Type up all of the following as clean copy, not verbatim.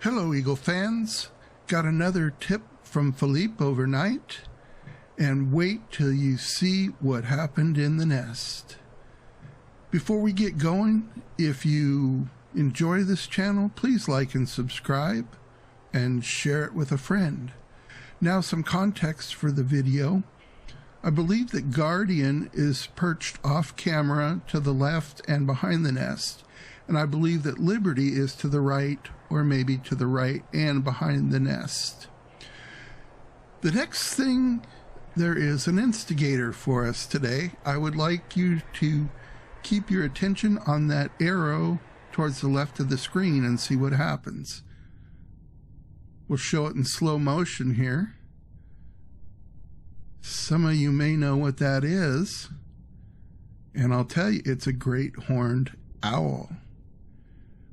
Hello, Eagle fans. Got another tip from Philippe overnight, and wait till you see what happened in the nest. Before we get going, if you enjoy this channel, please like and subscribe and share it with a friend. Now some context for the video. I believe that Guardian is perched off camera to the left and behind the nest, and I believe that Liberty is to the right or maybe to the right and behind the nest. The next thing, there is an instigator for us today. I would like you to keep your attention on that arrow towards the left of the screen and see what happens. We'll show it in slow motion here. Some of you may know what that is, and I'll tell you, it's a great horned owl.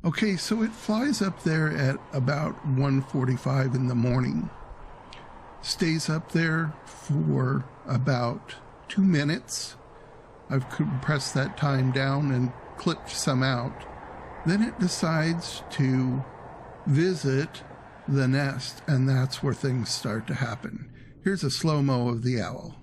Okay, so it flies up there at about 1:45 in the morning. Stays up there for about 2 minutes. I've compressed that time down and clipped some out. Then it decides to visit the nest, and that's where things start to happen. Here's a slow-mo of the owl.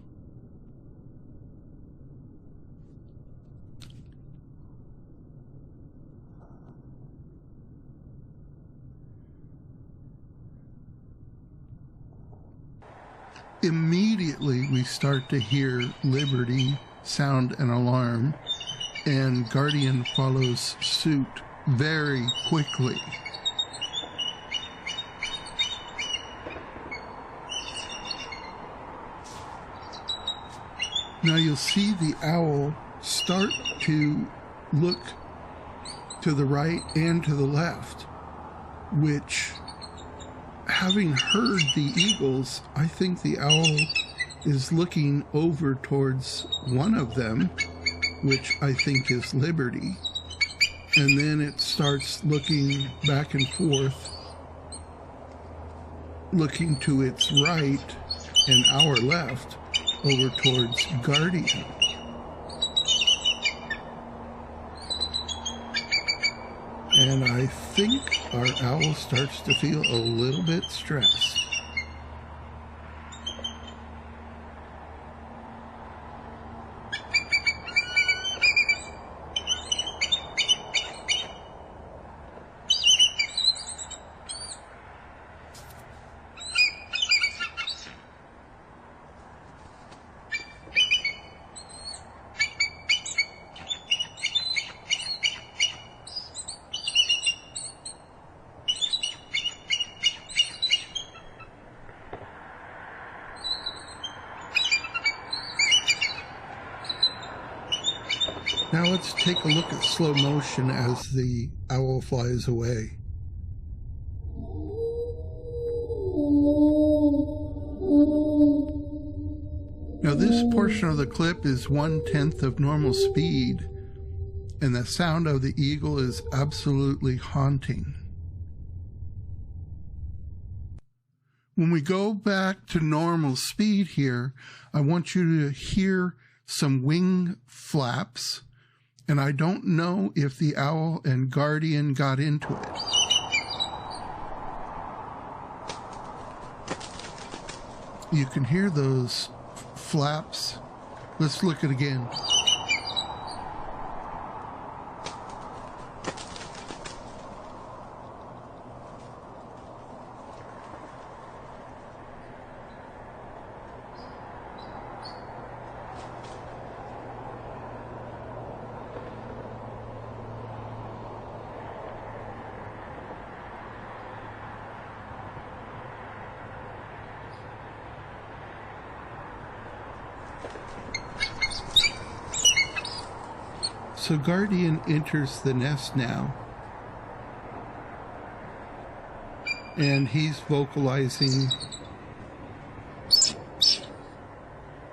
Immediately we start to hear Liberty sound an alarm, and Guardian follows suit very quickly. Now you'll see the owl start to look to the right and to the left, which, having heard the eagles, I think the owl is looking over towards one of them, which I think is Liberty. And then it starts looking back and forth, looking to its right and our left over towards Guardian. And I think our owl starts to feel a little bit stressed. Now let's take a look at slow motion as the owl flies away. Now this portion of the clip is 1/10 of normal speed, and the sound of the eagle is absolutely haunting. When we go back to normal speed here, I want you to hear some wing flaps. And I don't know if the owl and Guardian got into it. You can hear those flaps. Let's look at it again. So Guardian enters the nest now, and he's vocalizing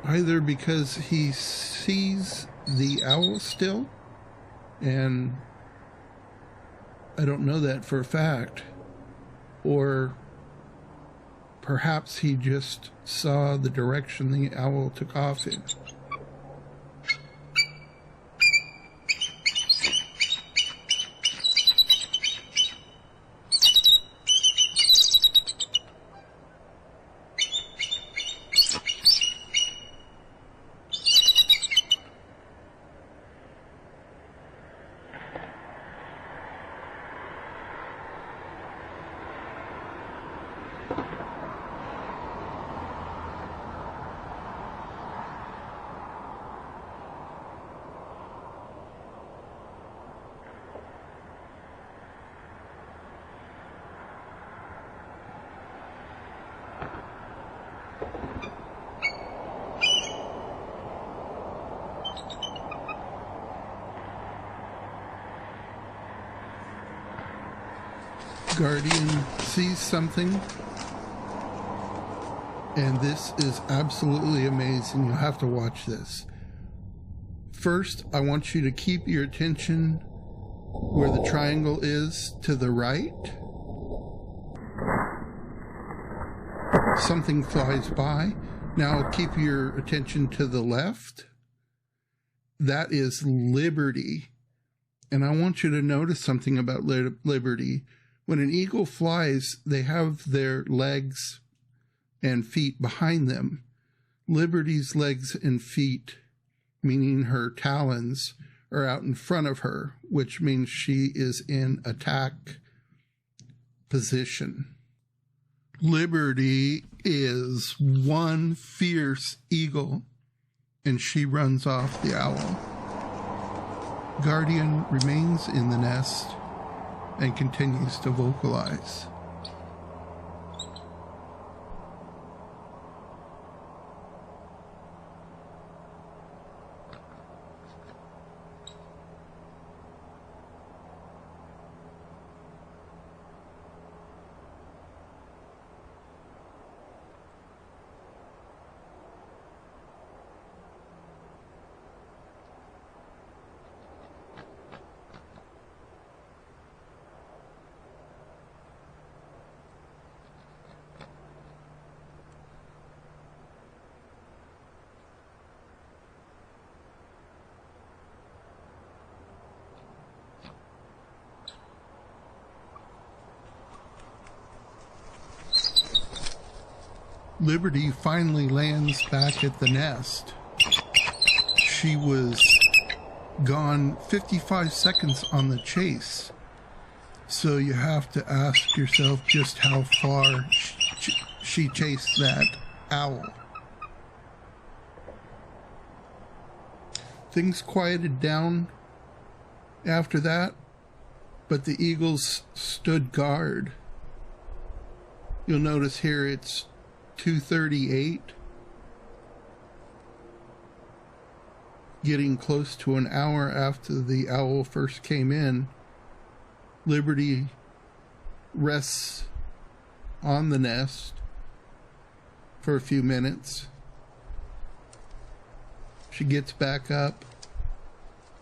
either because he sees the owl still, and I don't know that for a fact, or perhaps he just saw the direction the owl took off in. Guardian sees something, and this is absolutely amazing. You'll have to watch this. First, I want you to keep your attention where the triangle is to the right. Something flies by. Now keep your attention to the left. That is Liberty. And I want you to notice something about Liberty. When an eagle flies, they have their legs and feet behind them. Liberty's legs and feet, meaning her talons, are out in front of her, which means she is in attack position. Liberty is one fierce eagle, and she runs off the owl. Guardian remains in the nest and continues to vocalize. Liberty finally lands back at the nest. She was gone 55 seconds on the chase. So you have to ask yourself just how far she chased that owl. Things quieted down after that, but the eagles stood guard. You'll notice here it's 2:38, getting close to an hour after the owl first came in. Liberty rests on the nest for a few minutes. She gets back up,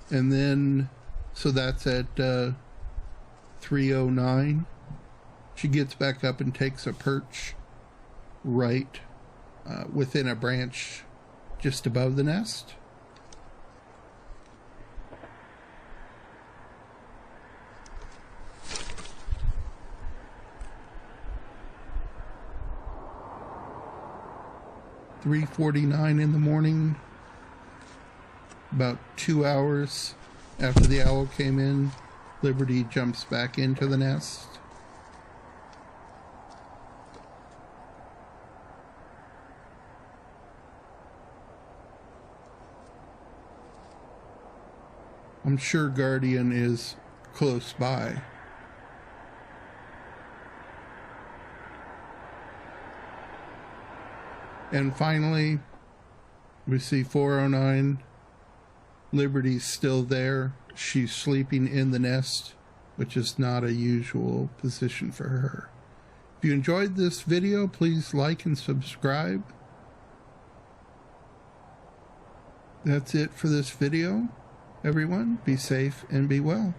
and then, so that's at 3:09. She gets back up and takes a perch right within a branch just above the nest. (3:49 in the morning), about 2 hours after the owl came in, Liberty jumps back into the nest. I'm sure Guardian is close by. And finally, we see 4:09. Liberty's still there. She's sleeping in the nest, which is not a usual position for her. If you enjoyed this video, please like and subscribe. That's it for this video. Everyone, be safe and be well.